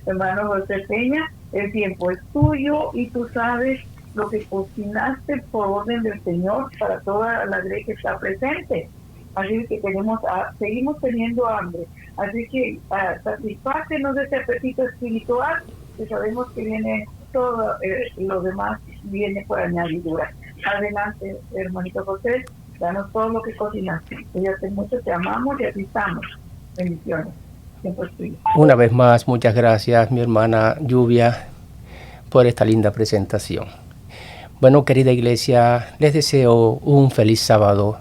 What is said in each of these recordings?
hermano José Peña, el tiempo es tuyo y tú sabes lo que cocinaste por orden del Señor para toda la grey que está presente. Así que seguimos teniendo hambre. Así que satisfácenos de ese apetito espiritual, que sabemos que viene todo lo demás, viene por añadidura. Adelante, hermanito José, danos todo lo que cocinaste. Cuídate mucho, te amamos y aquí estamos. Bendiciones. Una vez más, muchas gracias, mi hermana Lluvia, por esta linda presentación. Bueno, querida iglesia, les deseo un feliz sábado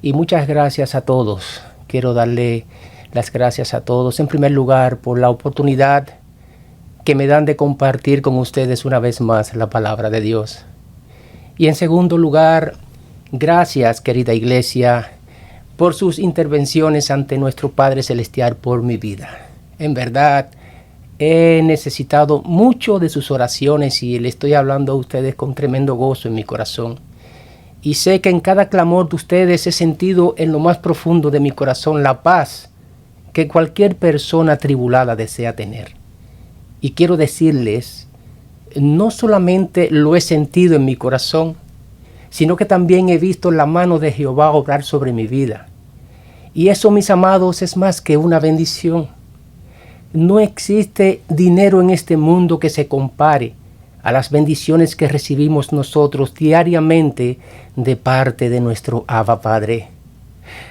y muchas gracias a todos. Quiero darle las gracias a todos, en primer lugar, por la oportunidad que me dan de compartir con ustedes una vez más la palabra de Dios. Y en segundo lugar, gracias, querida iglesia, por sus intervenciones ante nuestro Padre Celestial por mi vida. En verdad, he necesitado mucho de sus oraciones y le estoy hablando a ustedes con tremendo gozo en mi corazón. Y sé que en cada clamor de ustedes he sentido en lo más profundo de mi corazón la paz que cualquier persona atribulada desea tener. Y quiero decirles, no solamente lo he sentido en mi corazón, sino que también he visto la mano de Jehová obrar sobre mi vida. Y eso, mis amados, es más que una bendición. No existe dinero en este mundo que se compare a las bendiciones que recibimos nosotros diariamente de parte de nuestro Abba Padre.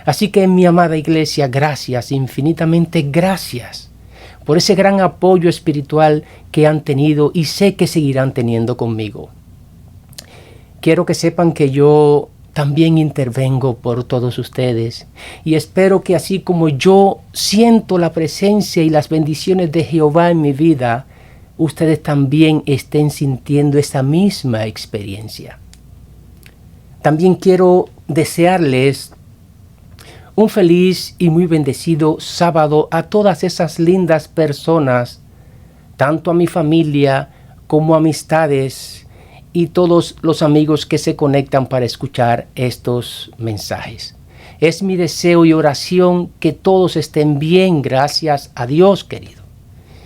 Así que, mi amada iglesia, gracias, infinitamente gracias por ese gran apoyo espiritual que han tenido y sé que seguirán teniendo conmigo. Quiero que sepan que yo también intervengo por todos ustedes y espero que así como yo siento la presencia y las bendiciones de Jehová en mi vida, ustedes también estén sintiendo esa misma experiencia. También quiero desearles un feliz y muy bendecido sábado a todas esas lindas personas, tanto a mi familia como amistades y todos los amigos que se conectan para escuchar estos mensajes. Es mi deseo y oración que todos estén bien, gracias a Dios, querido.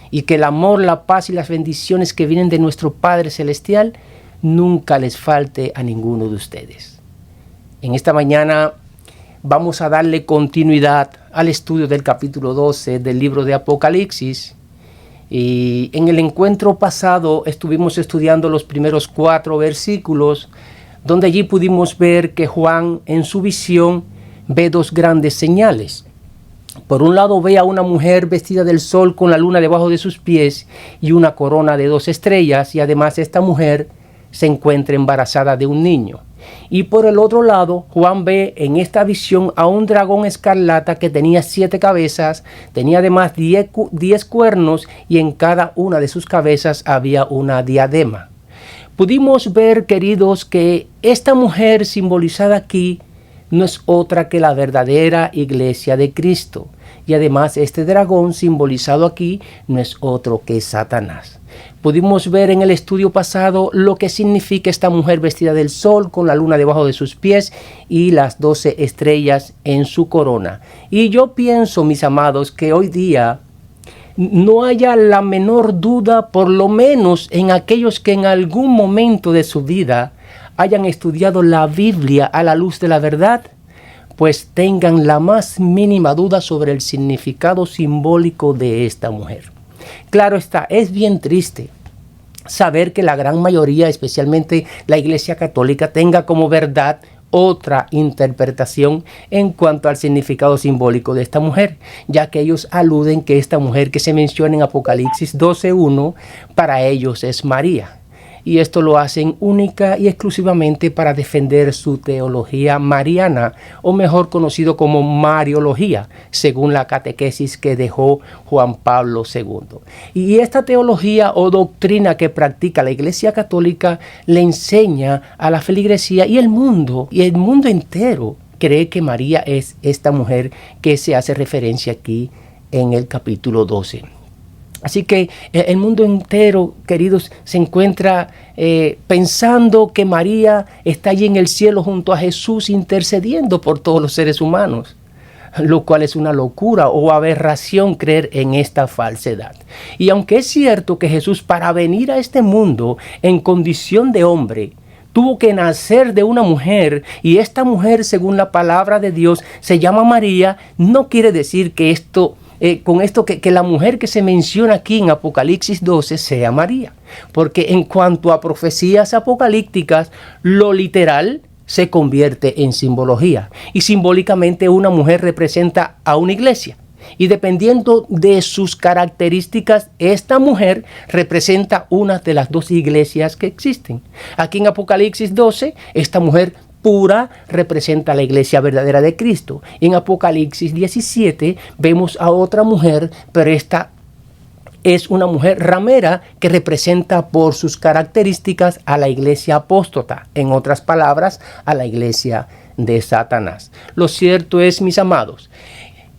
Y que el amor, la paz y las bendiciones que vienen de nuestro Padre Celestial nunca les falte a ninguno de ustedes. En esta mañana vamos a darle continuidad al estudio del capítulo 12 del libro de Apocalipsis. Y en el encuentro pasado estuvimos estudiando los primeros 4 versículos, donde allí pudimos ver que Juan en su visión ve 2 grandes señales. Por un lado ve a una mujer vestida del sol con la luna debajo de sus pies y una corona de 2 estrellas, y además esta mujer se encuentra embarazada de un niño. Y por el otro lado, Juan ve en esta visión a un dragón escarlata que tenía 7 cabezas, tenía además 10 cuernos y en cada una de sus cabezas había una diadema. Pudimos ver, queridos, que esta mujer simbolizada aquí no es otra que la verdadera iglesia de Cristo. Y además este dragón simbolizado aquí no es otro que Satanás. Pudimos ver en el estudio pasado lo que significa esta mujer vestida del sol con la luna debajo de sus pies y las 12 estrellas en su corona. Y yo pienso, mis amados, que hoy día no haya la menor duda, por lo menos en aquellos que en algún momento de su vida hayan estudiado la Biblia a la luz de la verdad, pues tengan la más mínima duda sobre el significado simbólico de esta mujer. Claro está, es bien triste saber que la gran mayoría, especialmente la Iglesia Católica, tenga como verdad otra interpretación en cuanto al significado simbólico de esta mujer, ya que ellos aluden que esta mujer que se menciona en Apocalipsis 12:1 para ellos es María. Y esto lo hacen única y exclusivamente para defender su teología mariana, o mejor conocido como Mariología, según la catequesis que dejó Juan Pablo II. Y esta teología o doctrina que practica la Iglesia Católica le enseña a la feligresía y el mundo entero cree que María es esta mujer que se hace referencia aquí en el capítulo 12. Así que el mundo entero, queridos, se encuentra pensando que María está allí en el cielo junto a Jesús intercediendo por todos los seres humanos. lo cual es una locura o aberración creer en esta falsedad. Y aunque es cierto que Jesús, para venir a este mundo en condición de hombre, tuvo que nacer de una mujer, y esta mujer, según la palabra de Dios, se llama María, no quiere decir que que la mujer que se menciona aquí en Apocalipsis 12 sea María. Porque en cuanto a profecías apocalípticas, lo literal se convierte en simbología. Y simbólicamente una mujer representa a una iglesia. Y dependiendo de sus características, esta mujer representa una de las dos iglesias que existen. Aquí en Apocalipsis 12, esta mujer pura representa la iglesia verdadera de Cristo. En Apocalipsis 17 vemos a otra mujer, pero esta es una mujer ramera que representa por sus características a la iglesia apóstata. En otras palabras, a la iglesia de Satanás. Lo cierto es, mis amados,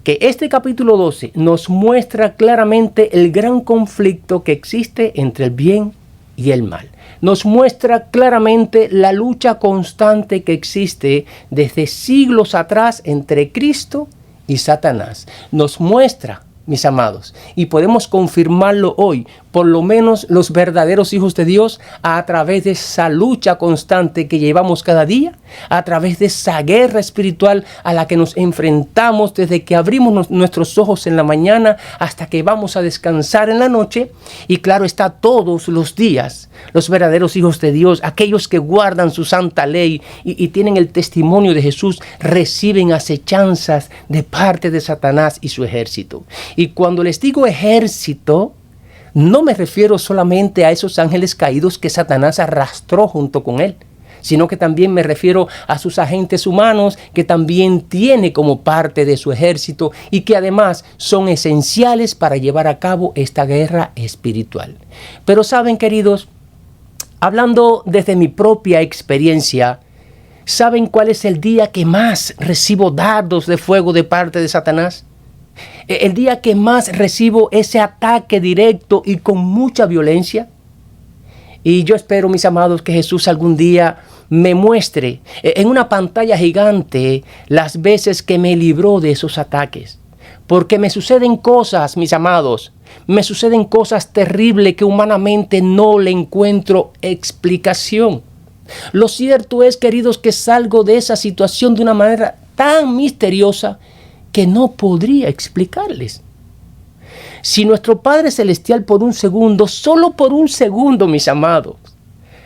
que este capítulo 12 nos muestra claramente el gran conflicto que existe entre el bien y el mal. Nos muestra claramente la lucha constante que existe desde siglos atrás entre Cristo y Satanás. Nos muestra, mis amados, y podemos confirmarlo hoy, por lo menos los verdaderos hijos de Dios, a través de esa lucha constante que llevamos cada día, a través de esa guerra espiritual a la que nos enfrentamos desde que abrimos nuestros ojos en la mañana hasta que vamos a descansar en la noche. Y claro está, todos los días, los verdaderos hijos de Dios, aquellos que guardan su santa ley y tienen el testimonio de Jesús, reciben acechanzas de parte de Satanás y su ejército. Y cuando les digo ejército, no me refiero solamente a esos ángeles caídos que Satanás arrastró junto con él, sino que también me refiero a sus agentes humanos que también tiene como parte de su ejército y que además son esenciales para llevar a cabo esta guerra espiritual. Pero saben, queridos, hablando desde mi propia experiencia, ¿saben cuál es el día que más recibo dardos de fuego de parte de Satanás? El día que más recibo ese ataque directo y con mucha violencia. Y yo espero, mis amados, que Jesús algún día me muestre en una pantalla gigante las veces que me libró de esos ataques. Porque me suceden cosas, mis amados, me suceden cosas terribles que humanamente no le encuentro explicación. Lo cierto es, queridos, que salgo de esa situación de una manera tan misteriosa que no podría explicarles. Si nuestro Padre Celestial por un segundo, solo por un segundo, mis amados,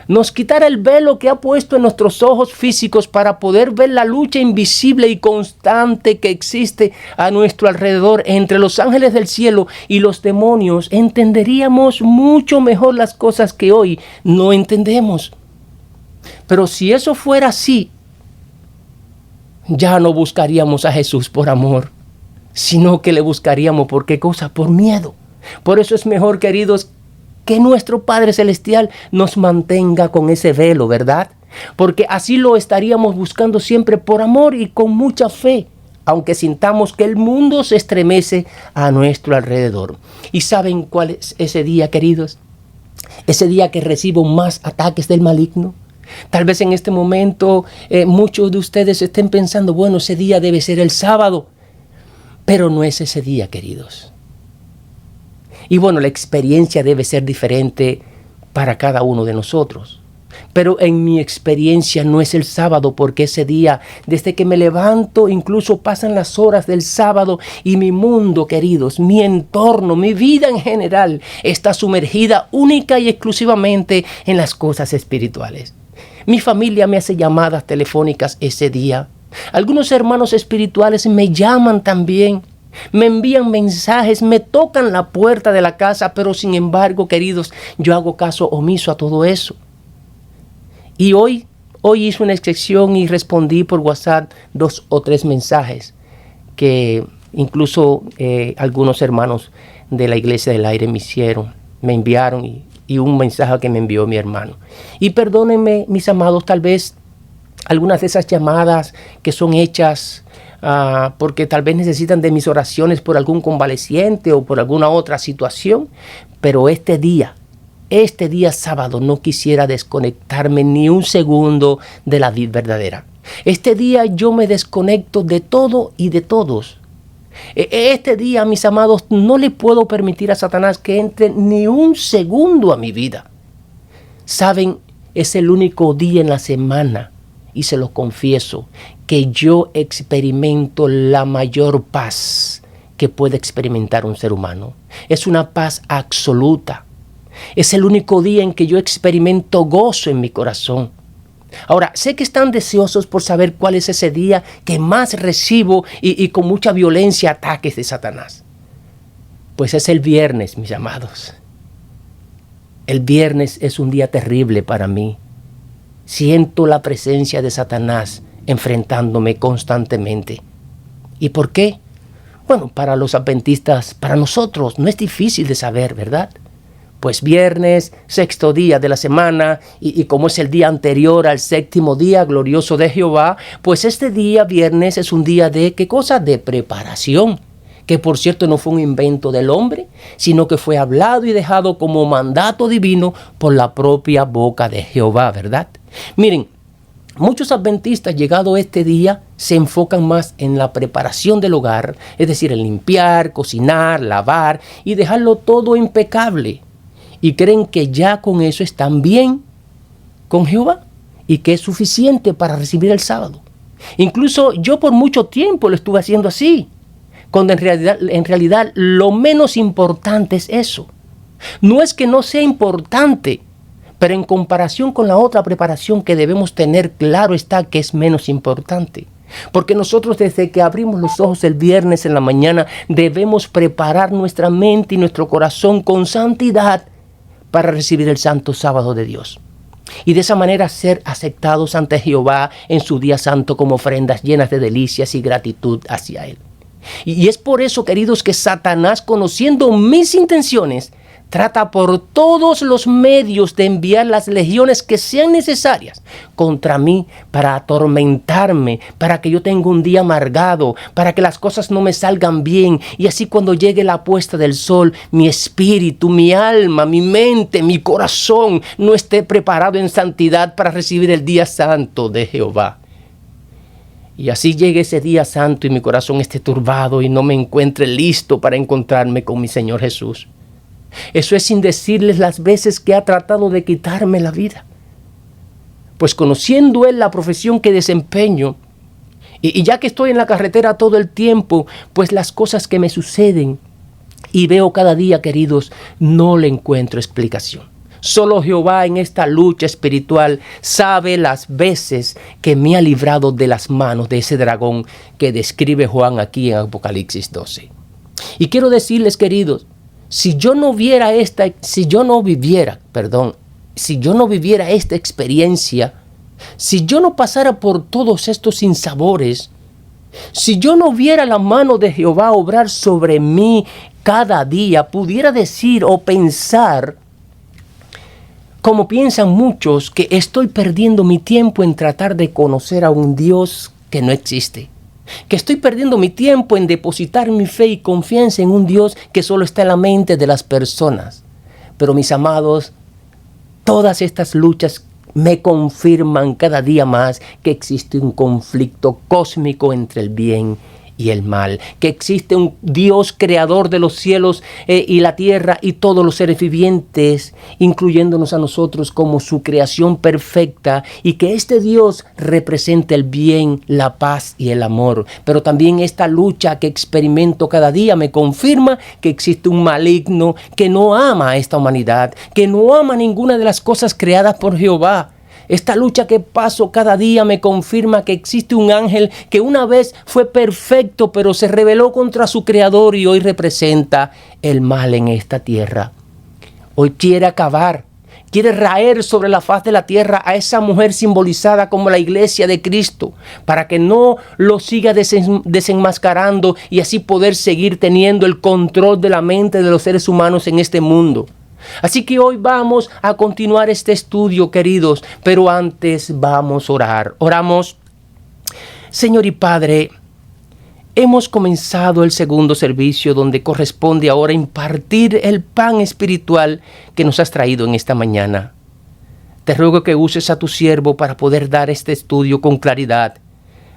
nos quitara el velo que ha puesto en nuestros ojos físicos para poder ver la lucha invisible y constante que existe a nuestro alrededor entre los ángeles del cielo y los demonios, entenderíamos mucho mejor las cosas que hoy no entendemos. Pero si eso fuera así, ya no buscaríamos a Jesús por amor, sino que le buscaríamos ¿por qué cosa? Por miedo. Por eso es mejor, queridos, que nuestro Padre Celestial nos mantenga con ese velo, ¿verdad? Porque así lo estaríamos buscando siempre por amor y con mucha fe, aunque sintamos que el mundo se estremece a nuestro alrededor. ¿Y saben cuál es ese día, queridos? Ese día que recibo más ataques del maligno. Tal vez en este momento muchos de ustedes estén pensando, bueno, ese día debe ser el sábado, pero no es ese día, queridos. Y bueno, la experiencia debe ser diferente para cada uno de nosotros. Pero en mi experiencia no es el sábado, porque ese día, desde que me levanto, incluso pasan las horas del sábado y mi mundo, queridos, mi entorno, mi vida en general, está sumergida única y exclusivamente en las cosas espirituales. Mi familia me hace llamadas telefónicas ese día. Algunos hermanos espirituales me llaman también. Me envían mensajes, me tocan la puerta de la casa, pero sin embargo, queridos, yo hago caso omiso a todo eso. Y hoy hice una excepción y respondí por WhatsApp 2 o 3 mensajes que incluso algunos hermanos de la Iglesia del Aire me enviaron y un mensaje que me envió mi hermano. Y perdónenme, mis amados, tal vez algunas de esas llamadas que son hechas porque tal vez necesitan de mis oraciones por algún convaleciente o por alguna otra situación, pero este día sábado no quisiera desconectarme ni un segundo de la vida verdadera. Este día yo me desconecto de todo y de todos Este día, mis amados, no le puedo permitir a Satanás que entre ni un segundo a mi vida. Saben, es el único día en la semana, y se lo confieso, que yo experimento la mayor paz que puede experimentar un ser humano. Es una paz absoluta. Es el único día en que yo experimento gozo en mi corazón. Ahora, sé que están deseosos por saber cuál es ese día que más recibo y con mucha violencia ataques de Satanás. Pues es el viernes, mis amados. El viernes es un día terrible para mí. Siento la presencia de Satanás enfrentándome constantemente. ¿Y por qué? Bueno, para los adventistas, para nosotros, no es difícil de saber, ¿verdad? Pues viernes, sexto día de la semana, y como es el día anterior al séptimo día glorioso de Jehová, pues este día, viernes, es un día de, ¿qué cosa? De preparación. Que por cierto no fue un invento del hombre, sino que fue hablado y dejado como mandato divino por la propia boca de Jehová, ¿verdad? Miren, muchos adventistas llegado este día se enfocan más en la preparación del hogar, es decir, en limpiar, cocinar, lavar y dejarlo todo impecable. Y creen que ya con eso están bien con Jehová y que es suficiente para recibir el sábado. Incluso yo por mucho tiempo lo estuve haciendo así, cuando en realidad lo menos importante es eso. No es que no sea importante, pero en comparación con la otra preparación que debemos tener, claro está que es menos importante. Porque nosotros desde que abrimos los ojos el viernes en la mañana debemos preparar nuestra mente y nuestro corazón con santidad para recibir el santo sábado de Dios. Y de esa manera ser aceptados ante Jehová en su día santo como ofrendas llenas de delicias y gratitud hacia Él. Y es por eso, queridos, que Satanás, conociendo mis intenciones, trata por todos los medios de enviar las legiones que sean necesarias contra mí para atormentarme, para que yo tenga un día amargado, para que las cosas no me salgan bien. Y así cuando llegue la puesta del sol, mi espíritu, mi alma, mi mente, mi corazón no esté preparado en santidad para recibir el día santo de Jehová. Y así llegue ese día santo y mi corazón esté turbado y no me encuentre listo para encontrarme con mi Señor Jesús. Eso es sin decirles las veces que ha tratado de quitarme la vida. Pues conociendo Él la profesión que desempeño, y ya que estoy en la carretera todo el tiempo, pues las cosas que me suceden y veo cada día, queridos, no le encuentro explicación. Solo Jehová en esta lucha espiritual sabe las veces que me ha librado de las manos de ese dragón que describe Juan aquí en Apocalipsis 12. Y quiero decirles, queridos, si yo no viviera esta experiencia, si yo no pasara por todos estos sinsabores, si yo no viera la mano de Jehová obrar sobre mí cada día, pudiera decir o pensar, como piensan muchos, que estoy perdiendo mi tiempo en tratar de conocer a un Dios que no existe. Que estoy perdiendo mi tiempo en depositar mi fe y confianza en un Dios que solo está en la mente de las personas. Pero mis amados, todas estas luchas me confirman cada día más que existe un conflicto cósmico entre el bien y el mal, que existe un Dios creador de los cielos y la tierra y todos los seres vivientes, incluyéndonos a nosotros como su creación perfecta, y que este Dios representa el bien, la paz y el amor. Pero también esta lucha que experimento cada día me confirma que existe un maligno que no ama a esta humanidad, que no ama ninguna de las cosas creadas por Jehová. Esta lucha que paso cada día me confirma que existe un ángel que una vez fue perfecto, pero se rebeló contra su creador y hoy representa el mal en esta tierra. Hoy quiere acabar, quiere raer sobre la faz de la tierra a esa mujer simbolizada como la iglesia de Cristo, para que no lo siga desenmascarando y así poder seguir teniendo el control de la mente de los seres humanos en este mundo. Así que hoy vamos a continuar este estudio, queridos, pero antes vamos a orar. Oramos. Señor y Padre, hemos comenzado el segundo servicio donde corresponde ahora impartir el pan espiritual que nos has traído en esta mañana. Te ruego que uses a tu siervo para poder dar este estudio con claridad,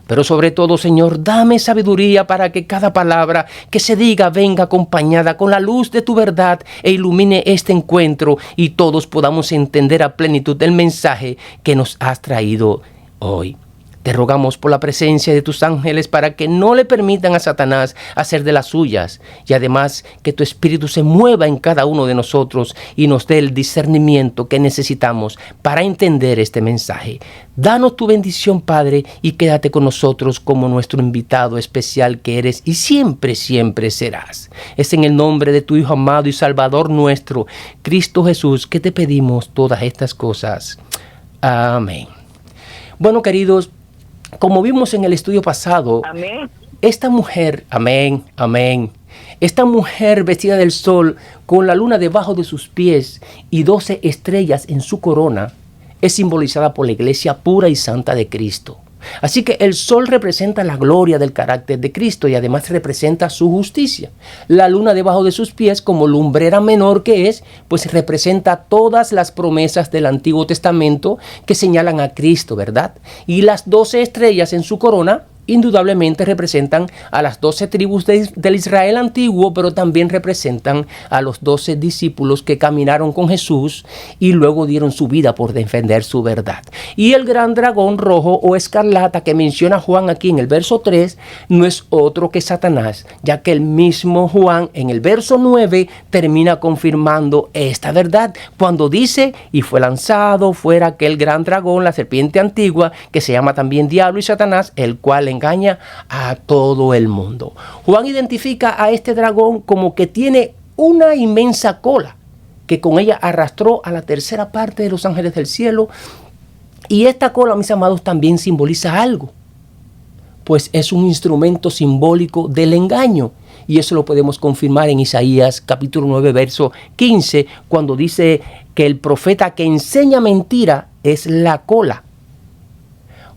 Pero sobre todo, Señor, dame sabiduría para que cada palabra que se diga venga acompañada con la luz de tu verdad e ilumine este encuentro y todos podamos entender a plenitud el mensaje que nos has traído hoy. Te rogamos por la presencia de tus ángeles para que no le permitan a Satanás hacer de las suyas y además que tu Espíritu se mueva en cada uno de nosotros y nos dé el discernimiento que necesitamos para entender este mensaje. Danos tu bendición, Padre, y quédate con nosotros como nuestro invitado especial que eres y siempre, siempre serás. Es en el nombre de tu Hijo amado y Salvador nuestro, Cristo Jesús, que te pedimos todas estas cosas. Amén. Bueno, queridos, como vimos en el estudio pasado, Amén. esta mujer, amén, amén, esta mujer vestida del sol con la luna debajo de sus pies y 12 estrellas en su corona, es simbolizada por la iglesia pura y santa de Cristo. Así que el sol representa la gloria del carácter de Cristo y además representa su justicia. La luna debajo de sus pies, como lumbrera menor que es, pues representa todas las promesas del Antiguo Testamento que señalan a Cristo, ¿verdad? Y las 12 estrellas en su corona indudablemente representan a las 12 tribus del Israel antiguo, pero también representan a los 12 discípulos que caminaron con Jesús y luego dieron su vida por defender su verdad. Y el gran dragón rojo o escarlata que menciona Juan aquí en el verso 3 no es otro que Satanás, ya que el mismo Juan en el verso 9 termina confirmando esta verdad cuando dice: y fue lanzado fuera aquel gran dragón, la serpiente antigua, que se llama también Diablo y Satanás, el cual engaña a todo el mundo. Juan identifica a este dragón como que tiene una inmensa cola, que con ella arrastró a la tercera parte de los ángeles del cielo. Y esta cola, mis amados, también simboliza algo, pues es un instrumento simbólico del engaño. Y eso lo podemos confirmar en Isaías capítulo 9, verso 15, cuando dice que el profeta que enseña mentira es la cola.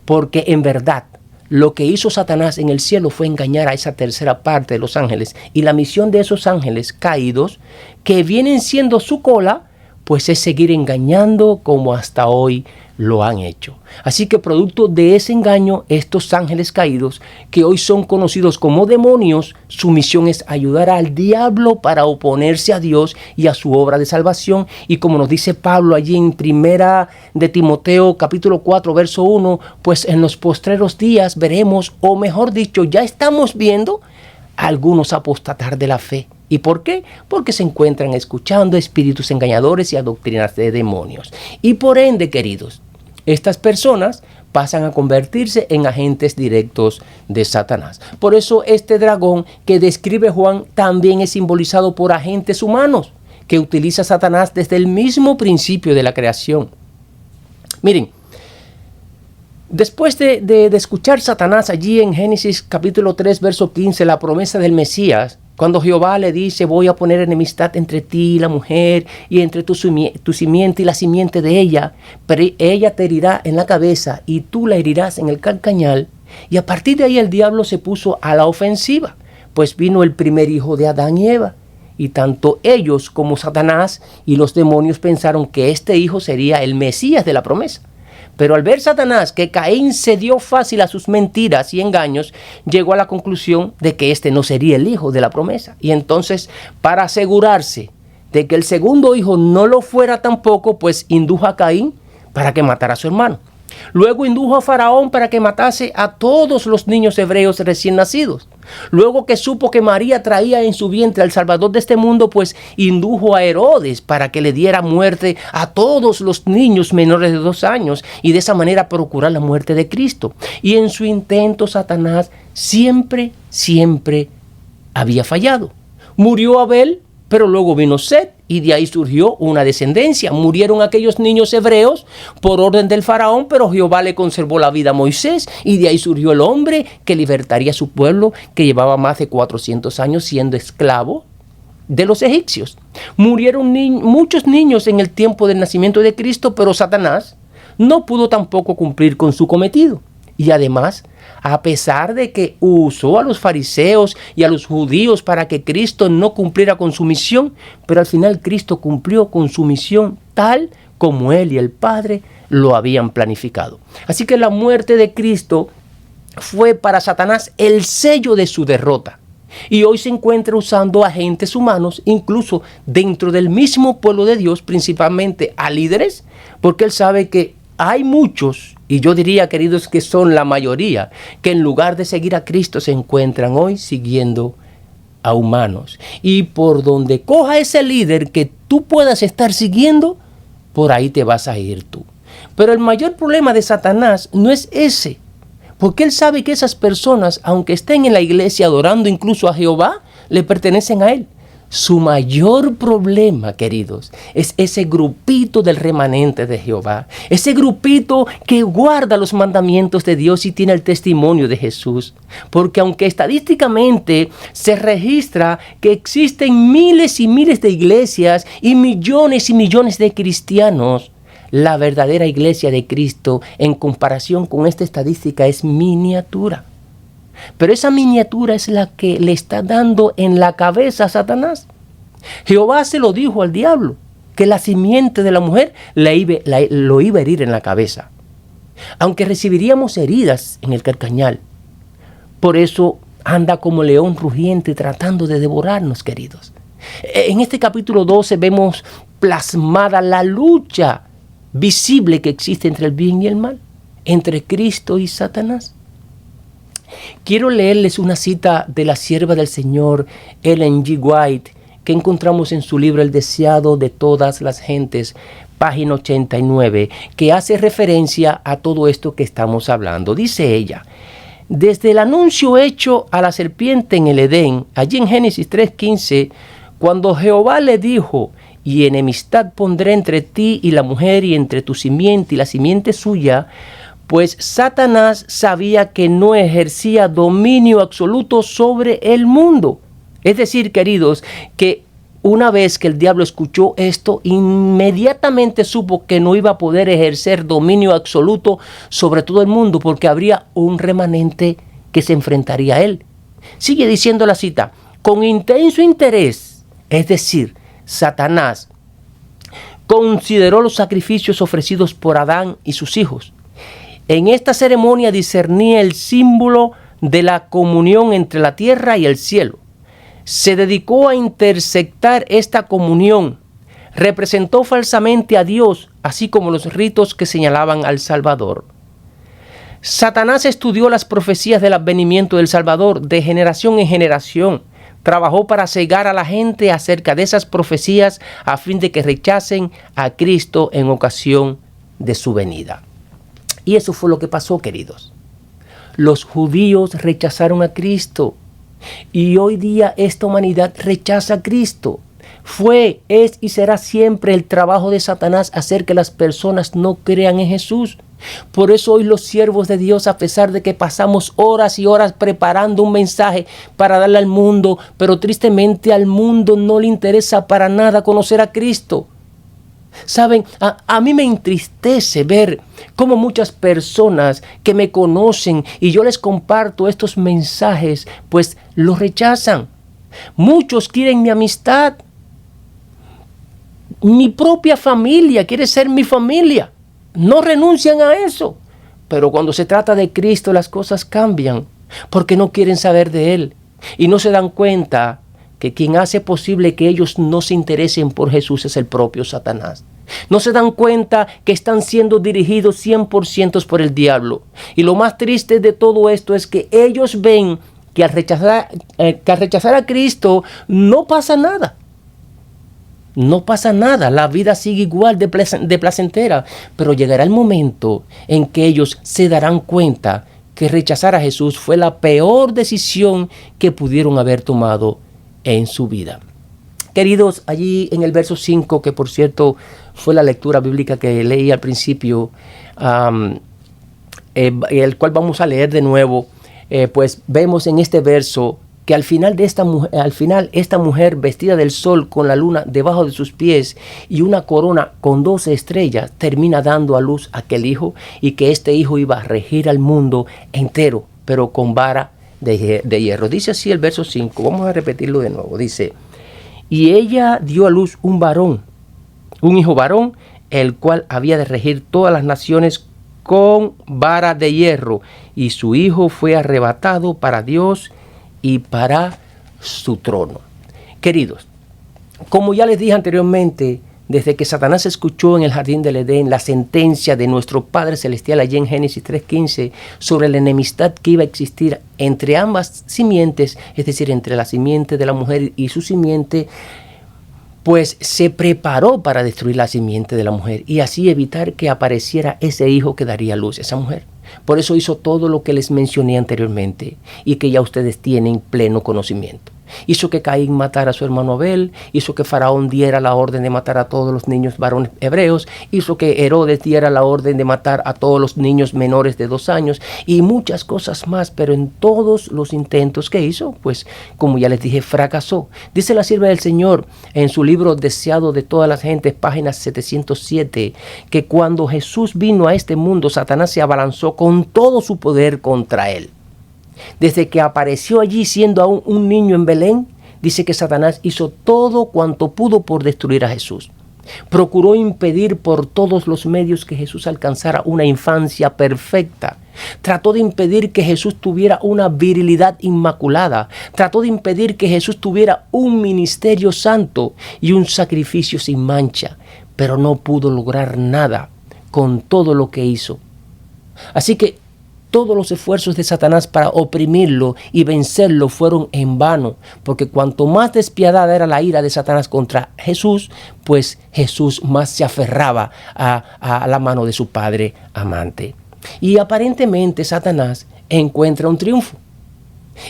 Porque en verdad, lo que hizo Satanás en el cielo fue engañar a esa tercera parte de los ángeles. Y la misión de esos ángeles caídos, que vienen siendo su cola, pues es seguir engañando como hasta hoy lo han hecho. Así que producto de ese engaño, estos ángeles caídos, que hoy son conocidos como demonios, su misión es ayudar al diablo para oponerse a Dios y a su obra de salvación. Y como nos dice Pablo allí en primera de Timoteo capítulo 4 verso 1, pues en los postreros días veremos, o mejor dicho, ya estamos viendo a algunos apostatar de la fe. ¿Y por qué? Porque se encuentran escuchando espíritus engañadores y a doctrinas de demonios. Y por ende, queridos, estas personas pasan a convertirse en agentes directos de Satanás. Por eso este dragón que describe Juan también es simbolizado por agentes humanos que utiliza Satanás desde el mismo principio de la creación. Miren, después de escuchar Satanás allí en Génesis capítulo 3, verso 15, la promesa del Mesías, cuando Jehová le dice: voy a poner enemistad entre ti y la mujer, y entre tu simiente y la simiente de ella, pero ella te herirá en la cabeza y tú la herirás en el calcañal. Y a partir de ahí el diablo se puso a la ofensiva, pues vino el primer hijo de Adán y Eva. Y tanto ellos como Satanás y los demonios pensaron que este hijo sería el Mesías de la promesa. Pero al ver Satanás que Caín cedió fácil a sus mentiras y engaños, llegó a la conclusión de que este no sería el hijo de la promesa. Y entonces, para asegurarse de que el segundo hijo no lo fuera tampoco, pues indujo a Caín para que matara a su hermano. Luego indujo a Faraón para que matase a todos los niños hebreos recién nacidos. Luego que supo que María traía en su vientre al Salvador de este mundo, pues indujo a Herodes para que le diera muerte a todos los niños menores de 2 años y de esa manera procurar la muerte de Cristo. Y en su intento Satanás siempre había fallado. Murió Abel, pero luego vino Set y de ahí surgió una descendencia. Murieron aquellos niños hebreos por orden del faraón, pero Jehová le conservó la vida a Moisés y de ahí surgió el hombre que libertaría a su pueblo, que llevaba más de 400 años siendo esclavo de los egipcios. Murieron muchos niños en el tiempo del nacimiento de Cristo, pero Satanás no pudo tampoco cumplir con su cometido. Y además, a pesar de que usó a los fariseos y a los judíos para que Cristo no cumpliera con su misión, pero al final Cristo cumplió con su misión tal como Él y el Padre lo habían planificado. Así que la muerte de Cristo fue para Satanás el sello de su derrota. Y hoy se encuentra usando agentes humanos, incluso dentro del mismo pueblo de Dios, principalmente a líderes, porque él sabe que hay muchos, y yo diría, queridos, que son la mayoría, que en lugar de seguir a Cristo se encuentran hoy siguiendo a humanos. Y por donde coja ese líder que tú puedas estar siguiendo, por ahí te vas a ir tú. Pero el mayor problema de Satanás no es ese, porque él sabe que esas personas, aunque estén en la iglesia adorando incluso a Jehová, le pertenecen a él. Su mayor problema, queridos, es ese grupito del remanente de Jehová, ese grupito que guarda los mandamientos de Dios y tiene el testimonio de Jesús. Porque aunque estadísticamente se registra que existen miles y miles de iglesias y millones de cristianos, la verdadera iglesia de Cristo en comparación con esta estadística es miniatura. Pero esa miniatura es la que le está dando en la cabeza a Satanás. Jehová se lo dijo al diablo, que la simiente de la mujer lo iba a herir en la cabeza. Aunque recibiríamos heridas en el carcañal. Por eso anda como león rugiente tratando de devorarnos, queridos. En este capítulo 12 vemos plasmada la lucha visible que existe entre el bien y el mal, entre Cristo y Satanás. Quiero leerles una cita de la sierva del Señor, Ellen G. White, que encontramos en su libro El deseado de todas las gentes, página 89, que hace referencia a todo esto que estamos hablando. Dice ella: desde el anuncio hecho a la serpiente en el Edén, allí en Génesis 3:15, cuando Jehová le dijo: y enemistad pondré entre ti y la mujer, y entre tu simiente y la simiente suya, pues Satanás sabía que no ejercía dominio absoluto sobre el mundo. Es decir, queridos, que una vez que el diablo escuchó esto, inmediatamente supo que no iba a poder ejercer dominio absoluto sobre todo el mundo, porque habría un remanente que se enfrentaría a él. Sigue diciendo la cita: con intenso interés, es decir, Satanás consideró los sacrificios ofrecidos por Adán y sus hijos. En esta ceremonia discernía el símbolo de la comunión entre la tierra y el cielo. Se dedicó a intersectar esta comunión. Representó falsamente a Dios, así como los ritos que señalaban al Salvador. Satanás estudió las profecías del advenimiento del Salvador de generación en generación. Trabajó para cegar a la gente acerca de esas profecías a fin de que rechacen a Cristo en ocasión de su venida. Y eso fue lo que pasó, queridos. Los judíos rechazaron a Cristo. Y hoy día esta humanidad rechaza a Cristo. Fue, es y será siempre el trabajo de Satanás hacer que las personas no crean en Jesús. Por eso hoy los siervos de Dios, a pesar de que pasamos horas y horas preparando un mensaje para darle al mundo, pero tristemente al mundo no le interesa para nada conocer a Cristo. Saben, a mí me entristece ver cómo muchas personas que me conocen y yo les comparto estos mensajes, pues los rechazan. Muchos quieren mi amistad. Mi propia familia quiere ser mi familia. No renuncian a eso. Pero cuando se trata de Cristo, las cosas cambian, porque no quieren saber de Él y no se dan cuenta que quien hace posible que ellos no se interesen por Jesús es el propio Satanás. No se dan cuenta que están siendo dirigidos 100% por el diablo. Y lo más triste de todo esto es que ellos ven que al rechazar a Cristo no pasa nada. No pasa nada, la vida sigue igual de placentera, pero llegará el momento en que ellos se darán cuenta que rechazar a Jesús fue la peor decisión que pudieron haber tomado en su vida. Queridos, allí en el verso 5, que por cierto fue la lectura bíblica que leí al principio, el cual vamos a leer de nuevo, pues vemos en este verso que al final esta mujer vestida del sol con la luna debajo de sus pies y una corona con 12 estrellas termina dando a luz a aquel hijo, y que este hijo iba a regir al mundo entero, pero con vara de hierro. Dice así el verso 5, vamos a repetirlo de nuevo. Dice: y ella dio a luz un hijo varón, el cual había de regir todas las naciones con vara de hierro, y su hijo fue arrebatado para Dios y para su trono. Queridos, como ya les dije anteriormente, desde que Satanás escuchó en el jardín del Edén la sentencia de nuestro Padre Celestial allí en Génesis 3:15 sobre la enemistad que iba a existir entre ambas simientes, es decir, entre la simiente de la mujer y su simiente, pues se preparó para destruir la simiente de la mujer y así evitar que apareciera ese hijo que daría luz, esa mujer. Por eso hizo todo lo que les mencioné anteriormente y que ya ustedes tienen pleno conocimiento. Hizo que Caín matara a su hermano Abel, hizo que Faraón diera la orden de matar a todos los niños varones hebreos, hizo que Herodes diera la orden de matar a todos los niños menores de 2 años y muchas cosas más, pero en todos los intentos que hizo, pues como ya les dije, fracasó. Dice la sierva del Señor en su libro Deseado de todas las gentes, página 707, que cuando Jesús vino a este mundo, Satanás se abalanzó con todo su poder contra él. Desde que apareció allí siendo aún un niño en Belén, dice que Satanás hizo todo cuanto pudo por destruir a Jesús. Procuró impedir por todos los medios que Jesús alcanzara una infancia perfecta. Trató de impedir que Jesús tuviera una virilidad inmaculada. Trató de impedir que Jesús tuviera un ministerio santo y un sacrificio sin mancha. Pero no pudo lograr nada con todo lo que hizo. Así que todos los esfuerzos de Satanás para oprimirlo y vencerlo fueron en vano, porque cuanto más despiadada era la ira de Satanás contra Jesús, pues Jesús más se aferraba a la mano de su padre amante. Y aparentemente Satanás encuentra un triunfo.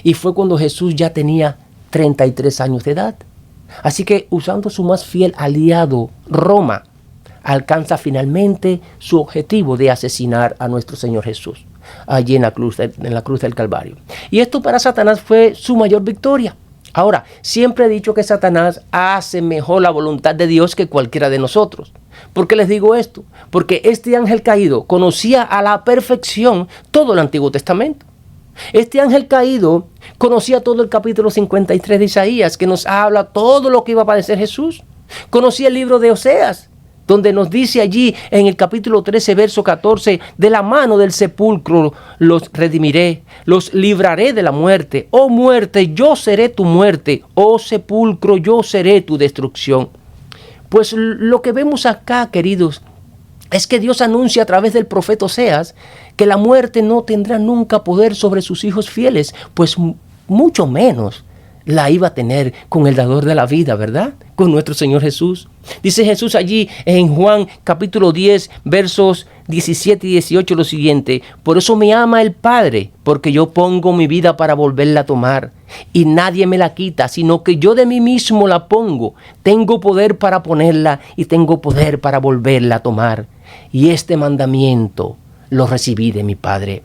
Y fue cuando Jesús ya tenía 33 años de edad. Así que usando su más fiel aliado, Roma, alcanza finalmente su objetivo de asesinar a nuestro Señor Jesús allí en la cruz del Calvario. Y esto para Satanás fue su mayor victoria. Ahora, siempre he dicho que Satanás hace mejor la voluntad de Dios que cualquiera de nosotros. ¿Por qué les digo esto? Porque este ángel caído conocía a la perfección todo el Antiguo Testamento. Este ángel caído conocía todo el capítulo 53 de Isaías, que nos habla todo lo que iba a padecer Jesús. Conocía el libro de Oseas, donde nos dice allí en el capítulo 13, verso 14, de la mano del sepulcro los redimiré, los libraré de la muerte. Oh muerte, yo seré tu muerte. Oh sepulcro, yo seré tu destrucción. Pues lo que vemos acá, queridos, es que Dios anuncia a través del profeta Oseas que la muerte no tendrá nunca poder sobre sus hijos fieles, pues mucho menos la iba a tener con el dador de la vida, ¿verdad? Con nuestro Señor Jesús. Dice Jesús allí en Juan capítulo 10, versos 17 y 18 lo siguiente: por eso me ama el Padre, porque yo pongo mi vida para volverla a tomar, y nadie me la quita, sino que yo de mí mismo la pongo. Tengo poder para ponerla y tengo poder para volverla a tomar. Y este mandamiento lo recibí de mi Padre.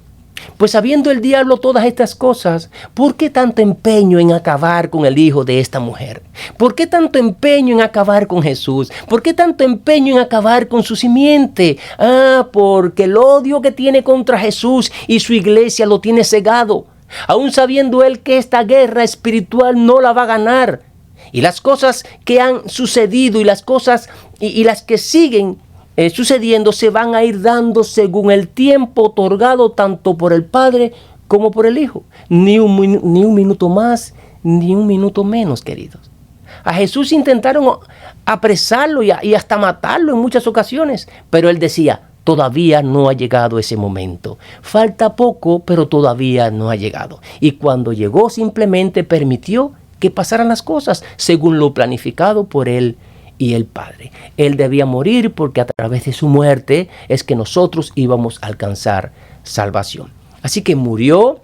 Pues sabiendo el diablo todas estas cosas, ¿por qué tanto empeño en acabar con el hijo de esta mujer? ¿Por qué tanto empeño en acabar con Jesús? ¿Por qué tanto empeño en acabar con su simiente? Porque el odio que tiene contra Jesús y su iglesia lo tiene cegado, aún sabiendo él que esta guerra espiritual no la va a ganar. Y las cosas que han sucedido y las cosas y las que siguen sucediendo se van a ir dando según el tiempo otorgado tanto por el Padre como por el Hijo. Ni un minuto más, ni un minuto menos, queridos. A Jesús intentaron apresarlo y hasta matarlo en muchas ocasiones, pero él decía: todavía no ha llegado ese momento. Falta poco, pero todavía no ha llegado. Y cuando llegó, simplemente permitió que pasaran las cosas según lo planificado por él y el Padre. Él debía morir porque a través de su muerte es que nosotros íbamos a alcanzar salvación. Así que murió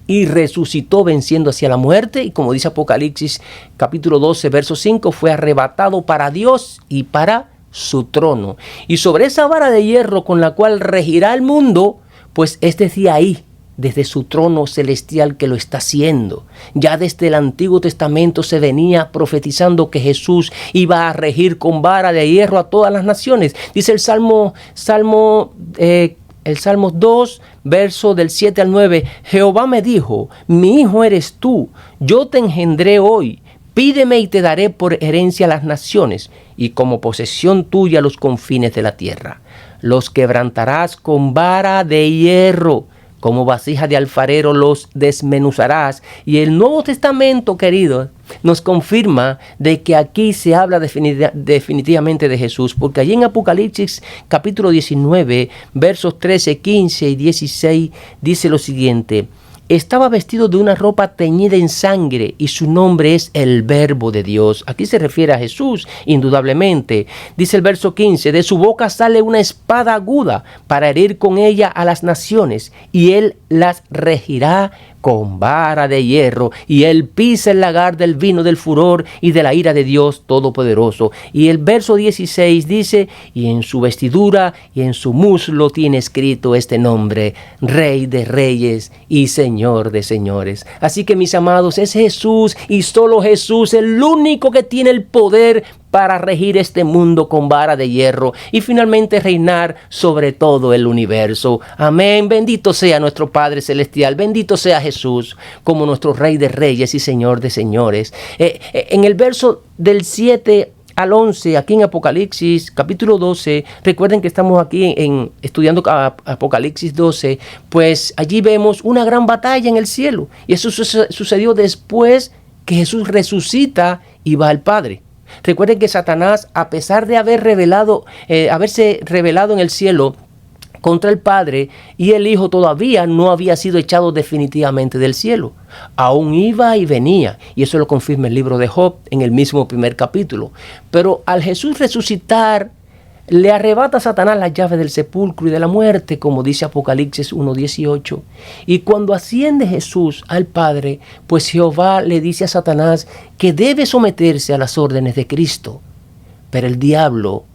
y resucitó venciendo hacia la muerte, y como dice Apocalipsis capítulo 12, verso 5, fue arrebatado para Dios y para su trono. Y sobre esa vara de hierro con la cual regirá el mundo, pues es desde ahí, desde su trono celestial que lo está haciendo. Ya desde el Antiguo Testamento se venía profetizando que Jesús iba a regir con vara de hierro a todas las naciones. Dice el Salmo 2, verso del 7 al 9, Jehová me dijo: mi hijo eres tú, yo te engendré hoy. Pídeme y te daré por herencia las naciones, y como posesión tuya los confines de la tierra. Los quebrantarás con vara de hierro, como vasija de alfarero los desmenuzarás. Y el Nuevo Testamento, queridos, nos confirma de que aquí se habla definitivamente de Jesús, porque allí en Apocalipsis capítulo 19, versos 13, 15 y 16, dice lo siguiente: estaba vestido de una ropa teñida en sangre y su nombre es el Verbo de Dios. Aquí se refiere a Jesús, indudablemente. Dice el verso 15, de su boca sale una espada aguda para herir con ella a las naciones, y él las regirá con vara de hierro, y él pisa el lagar del vino del furor y de la ira de Dios Todopoderoso. Y el verso 16 dice, y en su vestidura y en su muslo tiene escrito este nombre: Rey de Reyes y Señor de Señores. Así que, mis amados, es Jesús y solo Jesús el único que tiene el poder para regir este mundo con vara de hierro y finalmente reinar sobre todo el universo. Amén. Bendito sea nuestro Padre Celestial. Bendito sea Jesús como nuestro Rey de Reyes y Señor de Señores. En el verso del 7 al 11, aquí en Apocalipsis, capítulo 12, recuerden que estamos aquí estudiando Apocalipsis 12, pues allí vemos una gran batalla en el cielo. Y eso sucedió después que Jesús resucita y va al Padre. Recuerden que Satanás, a pesar de haberse revelado en el cielo contra el Padre, y el Hijo todavía no había sido echado definitivamente del cielo. Aún iba y venía, y eso lo confirma el libro de Job en el mismo primer capítulo. Pero al Jesús resucitar, le arrebata a Satanás las llaves del sepulcro y de la muerte, como dice Apocalipsis 1:18. Y cuando asciende Jesús al Padre, pues Jehová le dice a Satanás que debe someterse a las órdenes de Cristo. Pero el diablo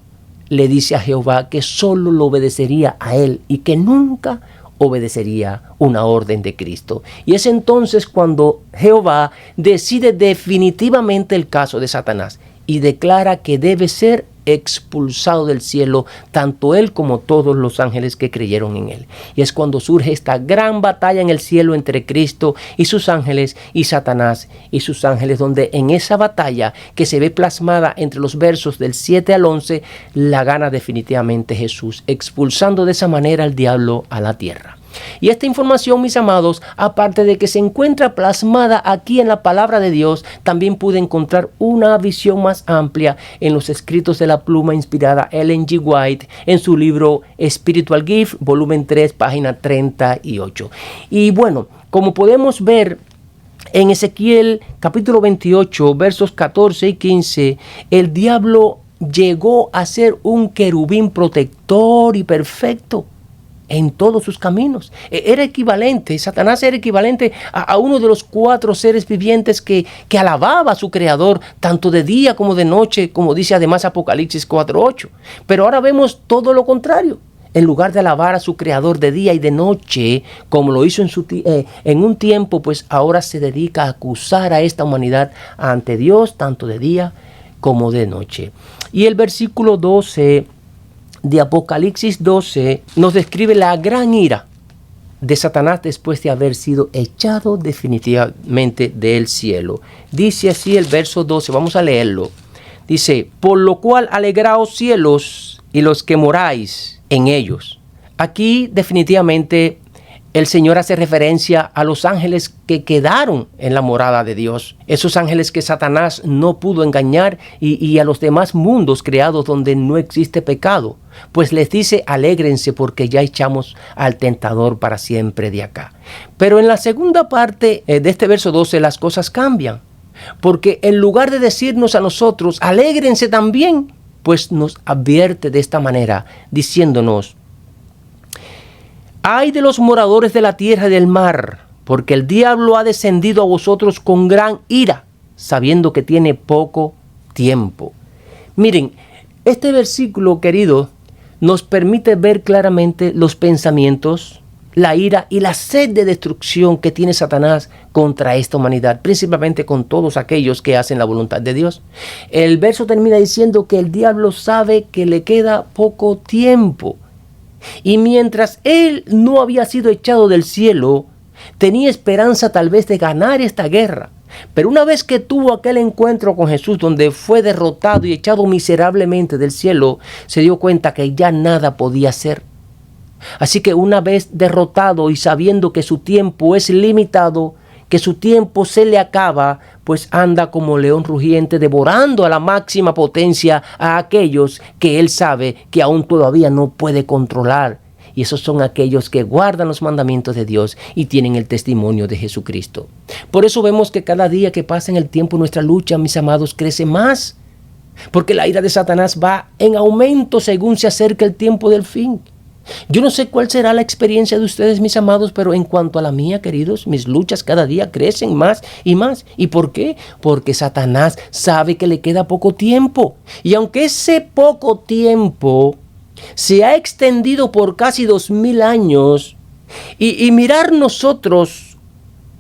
le dice a Jehová que solo lo obedecería a él y que nunca obedecería una orden de Cristo. Y es entonces cuando Jehová decide definitivamente el caso de Satanás y declara que debe ser expulsado del cielo, tanto él como todos los ángeles que creyeron en él. Y es cuando surge esta gran batalla en el cielo entre Cristo y sus ángeles y Satanás y sus ángeles, donde en esa batalla que se ve plasmada entre los versos del 7 al 11, la gana definitivamente Jesús, expulsando de esa manera al diablo a la tierra. Y esta información, mis amados, aparte de que se encuentra plasmada aquí en la palabra de Dios, también pude encontrar una visión más amplia en los escritos de la pluma inspirada Ellen G. White en su libro Spiritual Gift, volumen 3, página 38. Y bueno, como podemos ver en Ezequiel capítulo 28, versos 14 y 15, el diablo llegó a ser un querubín protector y perfecto en todos sus caminos. Era equivalente, Satanás era equivalente a uno de los 4 seres vivientes que alababa a su creador, tanto de día como de noche, como dice además Apocalipsis 4:8. Pero ahora vemos todo lo contrario. En lugar de alabar a su creador de día y de noche, como lo hizo en un tiempo, pues ahora se dedica a acusar a esta humanidad ante Dios, tanto de día como de noche. Y el versículo 12 de Apocalipsis 12 nos describe la gran ira de Satanás después de haber sido echado definitivamente del cielo. Dice así el verso 12, vamos a leerlo. Dice, por lo cual alegraos cielos y los que moráis en ellos. Aquí definitivamente el Señor hace referencia a los ángeles que quedaron en la morada de Dios. Esos ángeles que Satanás no pudo engañar y a los demás mundos creados donde no existe pecado. Pues les dice, alégrense porque ya echamos al tentador para siempre de acá. Pero en la segunda parte de este verso 12 las cosas cambian. Porque en lugar de decirnos a nosotros, alégrense también, pues nos advierte de esta manera, diciéndonos, ay de los moradores de la tierra y del mar, porque el diablo ha descendido a vosotros con gran ira, sabiendo que tiene poco tiempo. Miren, este versículo, querido, nos permite ver claramente los pensamientos, la ira y la sed de destrucción que tiene Satanás contra esta humanidad, principalmente con todos aquellos que hacen la voluntad de Dios. El verso termina diciendo que el diablo sabe que le queda poco tiempo. Y mientras él no había sido echado del cielo, tenía esperanza tal vez de ganar esta guerra. Pero una vez que tuvo aquel encuentro con Jesús, donde fue derrotado y echado miserablemente del cielo, se dio cuenta que ya nada podía hacer. Así que una vez derrotado y sabiendo que su tiempo es limitado, que su tiempo se le acaba, pues anda como león rugiente devorando a la máxima potencia a aquellos que él sabe que aún todavía no puede controlar. Y esos son aquellos que guardan los mandamientos de Dios y tienen el testimonio de Jesucristo. Por eso vemos que cada día que pasa en el tiempo nuestra lucha, mis amados, crece más. Porque la ira de Satanás va en aumento según se acerca el tiempo del fin. Yo no sé cuál será la experiencia de ustedes, mis amados, pero en cuanto a la mía, queridos, mis luchas cada día crecen más y más. ¿Y por qué? Porque Satanás sabe que le queda poco tiempo. Y aunque ese poco tiempo se ha extendido por casi 2000 años, y mirar nosotros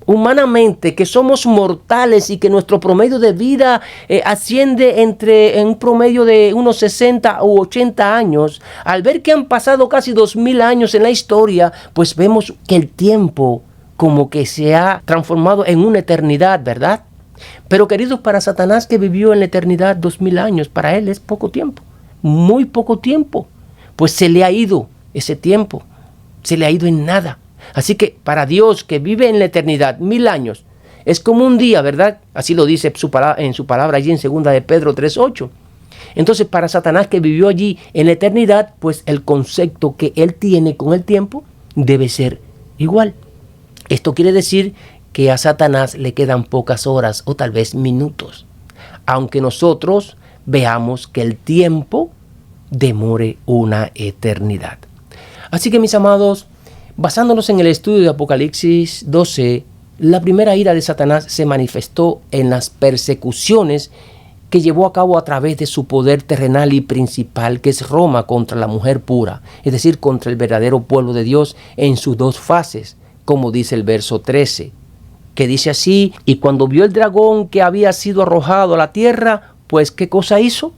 humanamente que somos mortales y que nuestro promedio de vida asciende en un promedio de unos 60 u 80 años, al ver que han pasado casi 2000 años en la historia, pues vemos que el tiempo como que se ha transformado en una eternidad, ¿verdad? Pero queridos, para Satanás, que vivió en la eternidad 2000 años, para él es poco tiempo, muy poco tiempo. Pues se le ha ido ese tiempo, se le ha ido en nada. Así que para Dios, que vive en la eternidad 1000 años, es como un día, ¿verdad? Así lo dice en su palabra allí en 2 de Pedro 3:8. Entonces, para Satanás, que vivió allí en la eternidad, pues el concepto que él tiene con el tiempo debe ser igual. Esto quiere decir que a Satanás le quedan pocas horas o tal vez minutos, aunque nosotros veamos que el tiempo demore una eternidad. Así que, mis amados, basándonos en el estudio de Apocalipsis 12, la primera ira de Satanás se manifestó en las persecuciones que llevó a cabo a través de su poder terrenal y principal, que es Roma, contra la mujer pura, es decir, contra el verdadero pueblo de Dios en sus dos fases, como dice el verso 13, que dice así: y cuando vio el dragón que había sido arrojado a la tierra, pues ¿qué cosa hizo?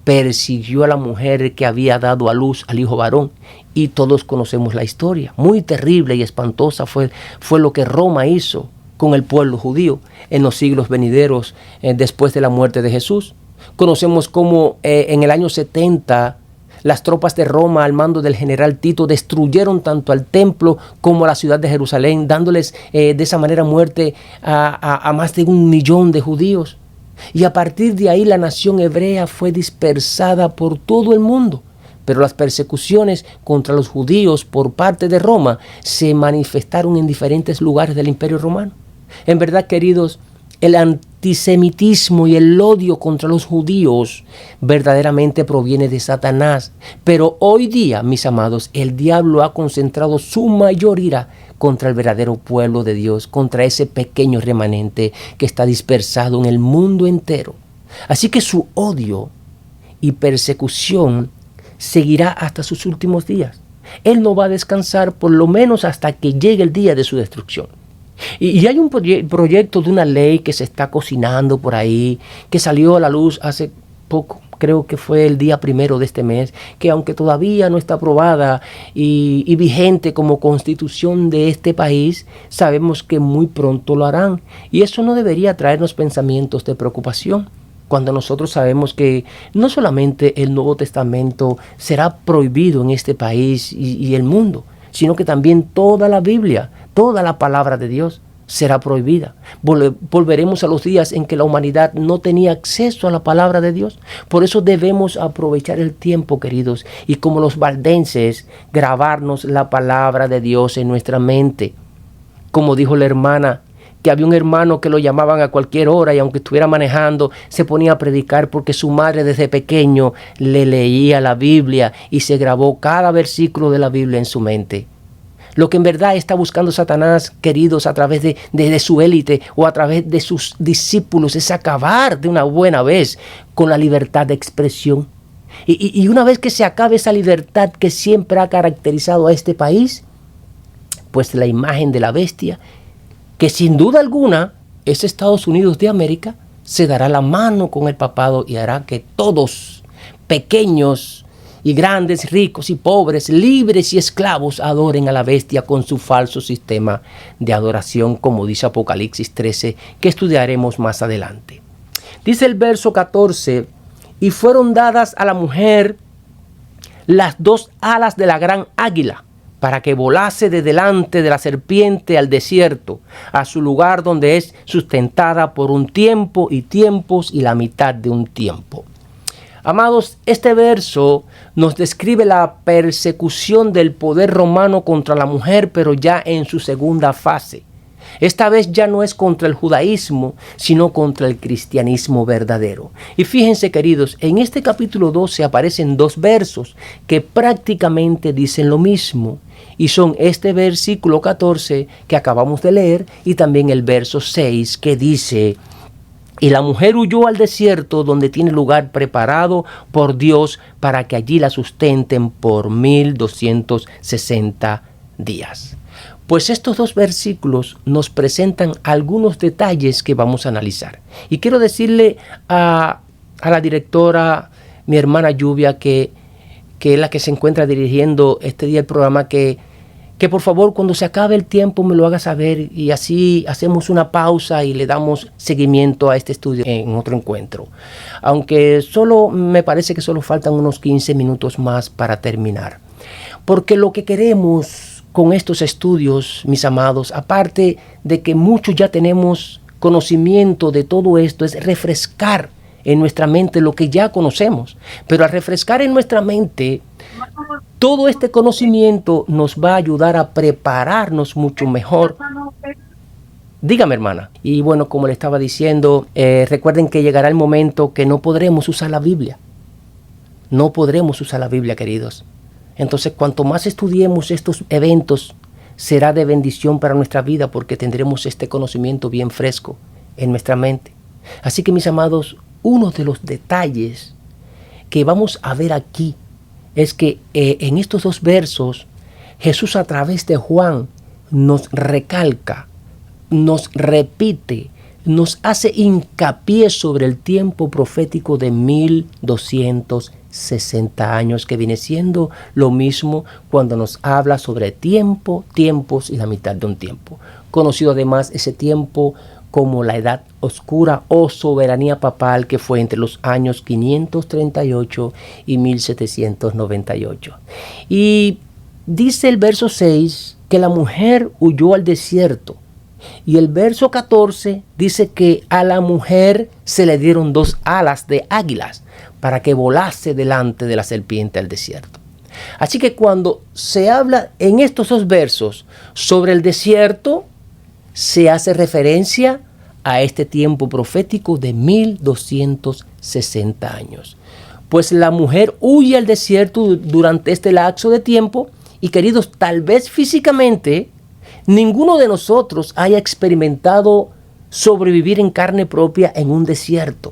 Persiguió a la mujer que había dado a luz al hijo varón. Y todos conocemos la historia. Muy terrible y espantosa fue lo que Roma hizo con el pueblo judío en los siglos venideros después de la muerte de Jesús. Conocemos cómo en el año 70 las tropas de Roma al mando del general Tito destruyeron tanto al templo como a la ciudad de Jerusalén, dándoles de esa manera muerte a más de 1 millón de judíos. Y a partir de ahí la nación hebrea fue dispersada por todo el mundo. Pero las persecuciones contra los judíos por parte de Roma se manifestaron en diferentes lugares del Imperio Romano. En verdad, queridos, el antisemitismo y el odio contra los judíos verdaderamente proviene de Satanás. Pero hoy día, mis amados, el diablo ha concentrado su mayor ira contra el verdadero pueblo de Dios, contra ese pequeño remanente que está dispersado en el mundo entero. Así que su odio y persecución seguirá hasta sus últimos días. Él no va a descansar por lo menos hasta que llegue el día de su destrucción. Y hay un proyecto de una ley que se está cocinando por ahí, que salió a la luz hace poco, creo que fue el día 1 de este mes, que aunque todavía no está aprobada y vigente como constitución de este país, sabemos que muy pronto lo harán. Y eso no debería traernos pensamientos de preocupación, cuando nosotros sabemos que no solamente el Nuevo Testamento será prohibido en este país y el mundo, sino que también toda la Biblia, toda la palabra de Dios será prohibida. Volveremos a los días en que la humanidad no tenía acceso a la palabra de Dios. Por eso debemos aprovechar el tiempo, queridos, y como los valdenses, grabarnos la palabra de Dios en nuestra mente. Como dijo la hermana, que había un hermano que lo llamaban a cualquier hora y aunque estuviera manejando, se ponía a predicar porque su madre desde pequeño le leía la Biblia y se grabó cada versículo de la Biblia en su mente. Lo que en verdad está buscando Satanás, queridos, a través de su élite o a través de sus discípulos, es acabar de una buena vez con la libertad de expresión. Y una vez que se acabe esa libertad que siempre ha caracterizado a este país, pues la imagen de la bestia, que sin duda alguna es Estados Unidos de América, se dará la mano con el papado y hará que todos, pequeños y grandes, ricos y pobres, libres y esclavos adoren a la bestia con su falso sistema de adoración, como dice Apocalipsis 13, que estudiaremos más adelante. Dice el verso 14, y fueron dadas a la mujer las 2 alas de la gran águila, para que volase de delante de la serpiente al desierto, a su lugar donde es sustentada por un tiempo y tiempos y la mitad de un tiempo. Amados, este verso nos describe la persecución del poder romano contra la mujer, pero ya en su segunda fase. Esta vez ya no es contra el judaísmo, sino contra el cristianismo verdadero. Y fíjense, queridos, en este capítulo 12 aparecen 2 versos que prácticamente dicen lo mismo. Y son este versículo 14 que acabamos de leer y también el verso 6 que dice: y la mujer huyó al desierto, donde tiene lugar preparado por Dios para que allí la sustenten por 1260 días. Pues estos 2 versículos nos presentan algunos detalles que vamos a analizar. Y quiero decirle a la directora, mi hermana Lluvia, que es la que se encuentra dirigiendo este día el programa, que por favor, cuando se acabe el tiempo me lo haga saber, y así hacemos una pausa y le damos seguimiento a este estudio en otro encuentro. Aunque me parece que solo faltan unos 15 minutos más para terminar. Porque lo que queremos con estos estudios, mis amados, aparte de que muchos ya tenemos conocimiento de todo esto, es refrescar en nuestra mente lo que ya conocemos. Pero al refrescar en nuestra mente todo este conocimiento nos va a ayudar a prepararnos mucho mejor. Dígame, hermana. Y bueno, como le estaba diciendo, recuerden que llegará el momento que no podremos usar la Biblia. No podremos usar la Biblia, queridos. Entonces, cuanto más estudiemos estos eventos, será de bendición para nuestra vida, porque tendremos este conocimiento bien fresco en nuestra mente. Así que, mis amados, uno de los detalles que vamos a ver aquí es que en estos 2 versos, Jesús a través de Juan nos recalca, nos repite, nos hace hincapié sobre el tiempo profético de 1260 años, que viene siendo lo mismo cuando nos habla sobre tiempo, tiempos y la mitad de un tiempo. Conocido además ese tiempo como la Edad Oscura o soberanía papal, que fue entre los años 538 y 1798. Y dice el verso 6 que la mujer huyó al desierto. Y el verso 14 dice que a la mujer se le dieron 2 alas de águilas para que volase delante de la serpiente al desierto. Así que cuando se habla en estos 2 versos sobre el desierto, se hace referencia a este tiempo profético de 1260 años. Pues la mujer huye al desierto durante este lapso de tiempo y, queridos, tal vez físicamente ninguno de nosotros haya experimentado sobrevivir en carne propia en un desierto.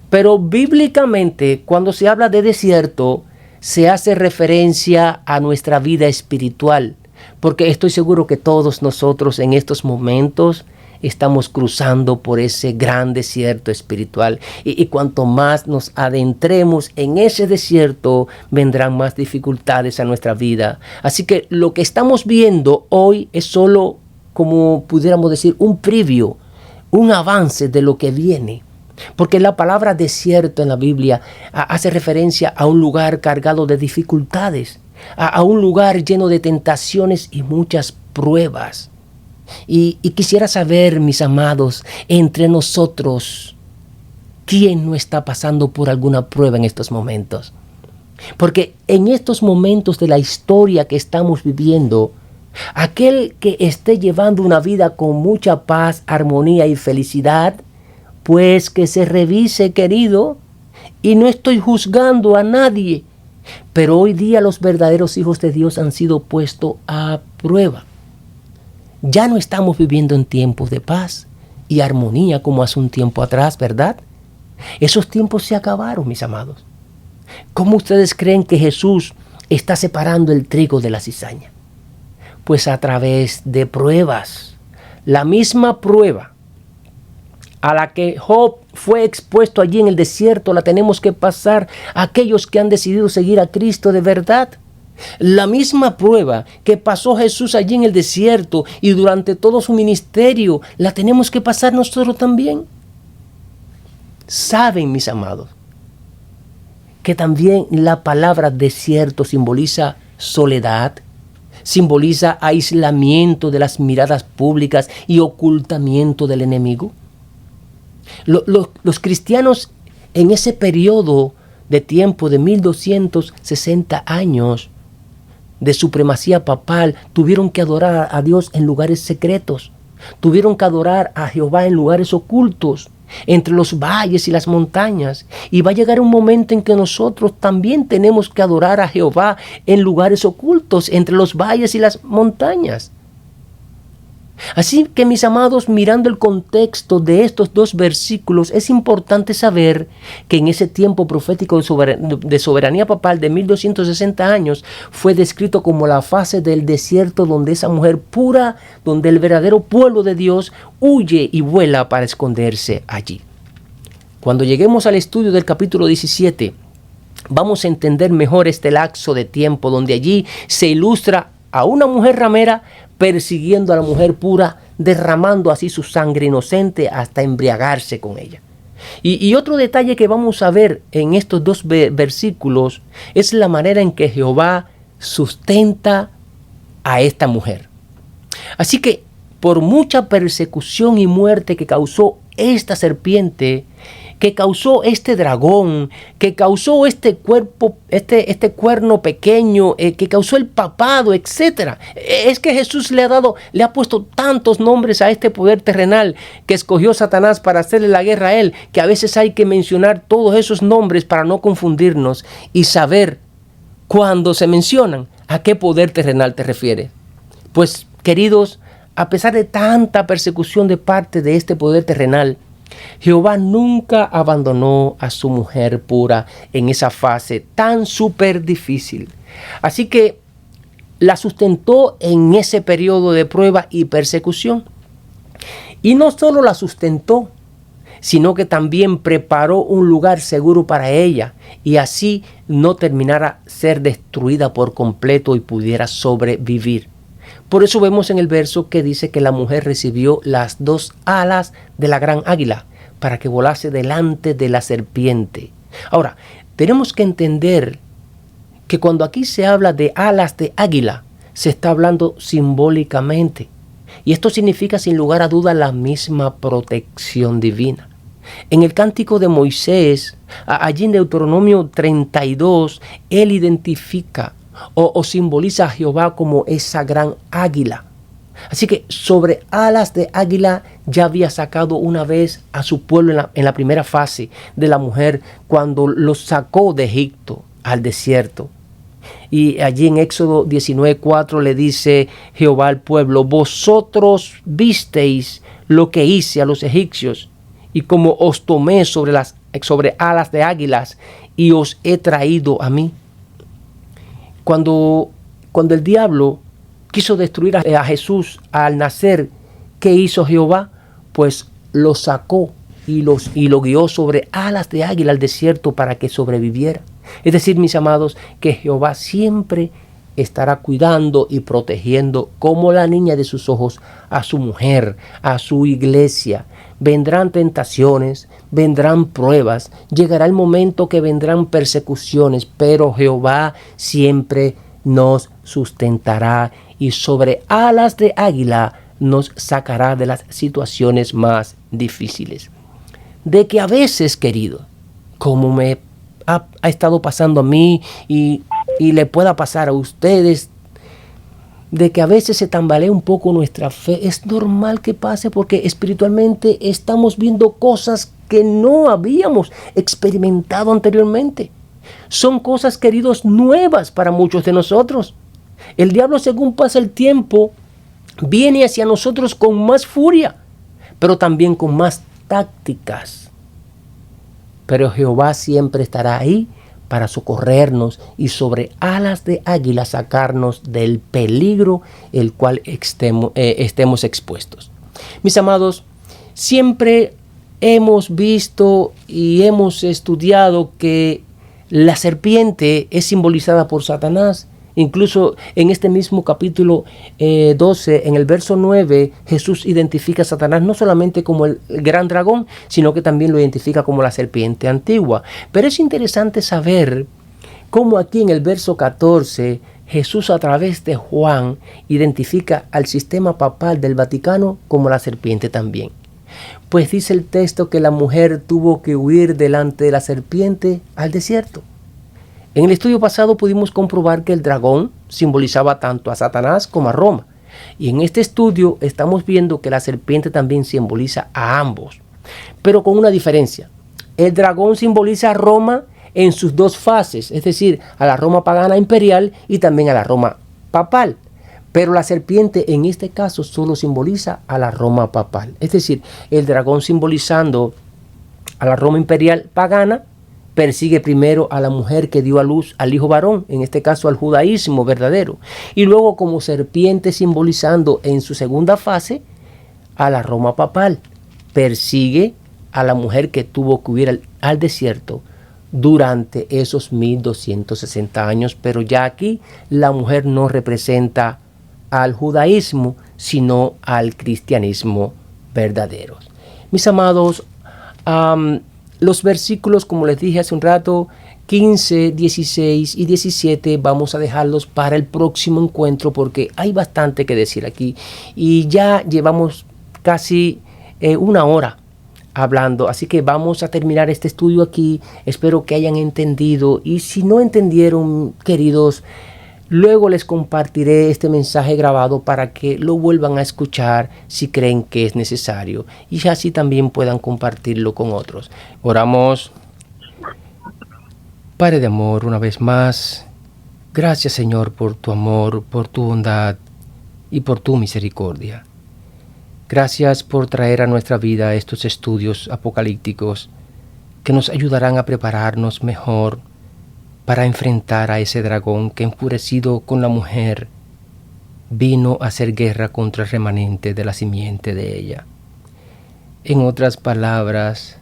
Pero bíblicamente, cuando se habla de desierto, se hace referencia a nuestra vida espiritual, porque estoy seguro que todos nosotros en estos momentos estamos cruzando por ese gran desierto espiritual, y cuanto más nos adentremos en ese desierto, vendrán más dificultades a nuestra vida. Así que lo que estamos viendo hoy es solo, como pudiéramos decir, un preview, un avance de lo que viene. Porque la palabra desierto en la Biblia hace referencia a un lugar cargado de dificultades, a un lugar lleno de tentaciones y muchas pruebas. Y quisiera saber, mis amados, entre nosotros, ¿quién no está pasando por alguna prueba en estos momentos? Porque en estos momentos de la historia que estamos viviendo, aquel que esté llevando una vida con mucha paz, armonía y felicidad, pues que se revise, querido. Y no estoy juzgando a nadie, pero hoy día los verdaderos hijos de Dios han sido puestos a prueba. Ya no estamos viviendo en tiempos de paz y armonía como hace un tiempo atrás, ¿verdad? Esos tiempos se acabaron, mis amados. ¿Cómo ustedes creen que Jesús está separando el trigo de la cizaña? Pues a través de pruebas. La misma prueba a la que Job fue expuesto allí en el desierto, la tenemos que pasar a aquellos que han decidido seguir a Cristo de verdad. La misma prueba que pasó Jesús allí en el desierto y durante todo su ministerio, la tenemos que pasar nosotros también. Saben, mis amados, que también la palabra desierto simboliza soledad, simboliza aislamiento de las miradas públicas y ocultamiento del enemigo. Los cristianos en ese periodo de tiempo de 1260 años de supremacía papal tuvieron que adorar a Dios en lugares secretos, tuvieron que adorar a Jehová en lugares ocultos, entre los valles y las montañas. Y va a llegar un momento en que nosotros también tenemos que adorar a Jehová en lugares ocultos, entre los valles y las montañas. Así que, mis amados, mirando el contexto de estos dos versículos, es importante saber que en ese tiempo profético de soberanía papal de 1260 años fue descrito como la fase del desierto donde esa mujer pura, donde el verdadero pueblo de Dios huye y vuela para esconderse allí. Cuando lleguemos al estudio del capítulo 17, vamos a entender mejor este lapso de tiempo donde allí se ilustra a una mujer ramera persiguiendo a la mujer pura, derramando así su sangre inocente hasta embriagarse con ella. Y otro detalle que vamos a ver en estos dos versículos es la manera en que Jehová sustenta a esta mujer. Así que por mucha persecución y muerte que causó esta serpiente, que causó este dragón, que causó este cuerno pequeño, que causó el papado, etc. Es que Jesús le ha puesto tantos nombres a este poder terrenal que escogió Satanás para hacerle la guerra a él, que a veces hay que mencionar todos esos nombres para no confundirnos y saber cuando se mencionan a qué poder terrenal te refieres. Pues, queridos, a pesar de tanta persecución de parte de este poder terrenal, Jehová nunca abandonó a su mujer pura en esa fase tan súper difícil. Así que la sustentó en ese periodo de prueba y persecución. Y no solo la sustentó, sino que también preparó un lugar seguro para ella y así no terminara ser destruida por completo y pudiera sobrevivir. Por eso vemos en el verso que dice que la mujer recibió las dos alas de la gran águila para que volase delante de la serpiente. Ahora, tenemos que entender que cuando aquí se habla de alas de águila, se está hablando simbólicamente. Y esto significa sin lugar a duda la misma protección divina. En el cántico de Moisés, allí en Deuteronomio 32, él identifica o simboliza a Jehová como esa gran águila. Así que sobre alas de águila ya había sacado una vez a su pueblo en la primera fase de la mujer cuando los sacó de Egipto al desierto. Y allí en Éxodo 19:4 le dice Jehová al pueblo: vosotros visteis lo que hice a los egipcios y como os tomé sobre alas de águilas y os he traído a mí. Cuando el diablo quiso destruir a Jesús al nacer, ¿qué hizo Jehová? Pues lo sacó y lo guió sobre alas de águila al desierto para que sobreviviera. Es decir, mis amados, que Jehová siempre estará cuidando y protegiendo como la niña de sus ojos a su mujer, a su iglesia. Vendrán tentaciones, vendrán pruebas, llegará el momento que vendrán persecuciones, pero Jehová siempre nos sustentará y sobre alas de águila nos sacará de las situaciones más difíciles. De que a veces, querido, como me ha estado pasando a mí y le pueda pasar a ustedes, de que a veces se tambalea un poco nuestra fe, es normal que pase porque espiritualmente estamos viendo cosas que no habíamos experimentado anteriormente. Son cosas, queridos, nuevas para muchos de nosotros. El diablo, según pasa el tiempo, viene hacia nosotros con más furia, pero también con más tácticas. Pero Jehová siempre estará ahí para socorrernos y sobre alas de águila sacarnos del peligro el cual estemos expuestos. Mis amados, siempre hemos visto y hemos estudiado que la serpiente es simbolizada por Satanás. Incluso en este mismo capítulo 12, en el verso 9, Jesús identifica a Satanás no solamente como el gran dragón, sino que también lo identifica como la serpiente antigua. Pero es interesante saber cómo aquí en el verso 14, Jesús a través de Juan identifica al sistema papal del Vaticano como la serpiente también. Pues dice el texto que la mujer tuvo que huir delante de la serpiente al desierto. En el estudio pasado pudimos comprobar que el dragón simbolizaba tanto a Satanás como a Roma. Y en este estudio estamos viendo que la serpiente también simboliza a ambos. Pero con una diferencia. El dragón simboliza a Roma en sus dos fases, es decir, a la Roma pagana imperial y también a la Roma papal. Pero la serpiente en este caso solo simboliza a la Roma papal. Es decir, el dragón simbolizando a la Roma imperial pagana persigue primero a la mujer que dio a luz al hijo varón, en este caso al judaísmo verdadero. Y luego como serpiente simbolizando en su segunda fase a la Roma papal. Persigue a la mujer que tuvo que huir al desierto durante esos 1260 años. Pero ya aquí la mujer no representa al judaísmo, sino al cristianismo verdadero. Mis amados, los versículos, como les dije hace un rato, 15, 16 y 17, vamos a dejarlos para el próximo encuentro porque hay bastante que decir aquí. Y ya llevamos casi una hora hablando, así que vamos a terminar este estudio aquí. Espero que hayan entendido y si no entendieron, queridos, luego les compartiré este mensaje grabado para que lo vuelvan a escuchar si creen que es necesario y así también puedan compartirlo con otros. Oramos. Padre de amor, una vez más, gracias Señor por tu amor, por tu bondad y por tu misericordia. Gracias por traer a nuestra vida estos estudios apocalípticos que nos ayudarán a prepararnos mejor para enfrentar a ese dragón que, enfurecido con la mujer, vino a hacer guerra contra el remanente de la simiente de ella. En otras palabras,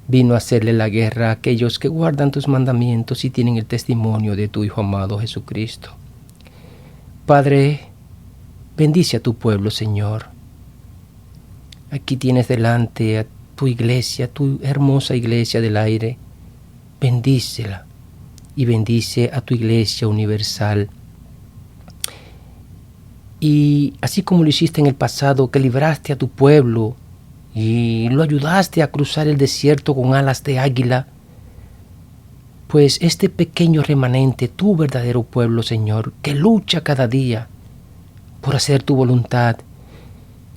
vino a hacerle la guerra a aquellos que guardan tus mandamientos y tienen el testimonio de tu Hijo amado Jesucristo. Padre, bendice a tu pueblo, Señor. Aquí tienes delante a tu iglesia, tu hermosa iglesia del aire. Bendícela. Y bendice a tu iglesia universal. Y así como lo hiciste en el pasado, que libraste a tu pueblo y lo ayudaste a cruzar el desierto con alas de águila, pues este pequeño remanente, tu verdadero pueblo, Señor, que lucha cada día por hacer tu voluntad,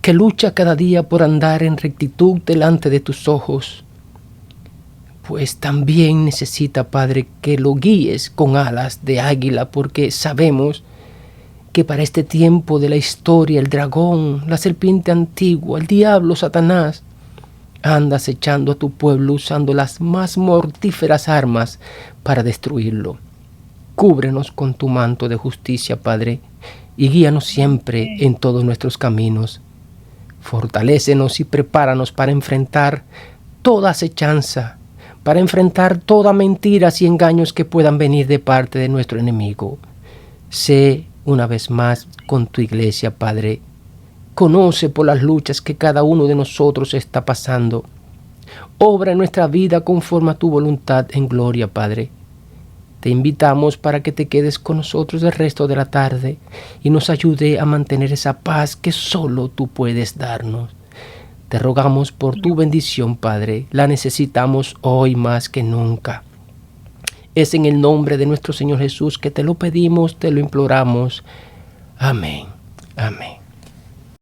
que lucha cada día por andar en rectitud delante de tus ojos, pues también necesita, Padre, que lo guíes con alas de águila, porque sabemos que para este tiempo de la historia el dragón, la serpiente antigua, el diablo, Satanás, anda acechando a tu pueblo usando las más mortíferas armas para destruirlo. Cúbrenos con tu manto de justicia, Padre, y guíanos siempre en todos nuestros caminos. Fortalécenos y prepáranos para enfrentar toda acechanza, para enfrentar toda mentiras y engaños que puedan venir de parte de nuestro enemigo. Sé una vez más con tu iglesia, Padre. Conoce por las luchas que cada uno de nosotros está pasando. Obra en nuestra vida conforme a tu voluntad en gloria, Padre. Te invitamos para que te quedes con nosotros el resto de la tarde y nos ayude a mantener esa paz que solo tú puedes darnos. Te rogamos por tu bendición, Padre. La necesitamos hoy más que nunca. Es en el nombre de nuestro Señor Jesús que te lo pedimos, te lo imploramos. Amén. Amén.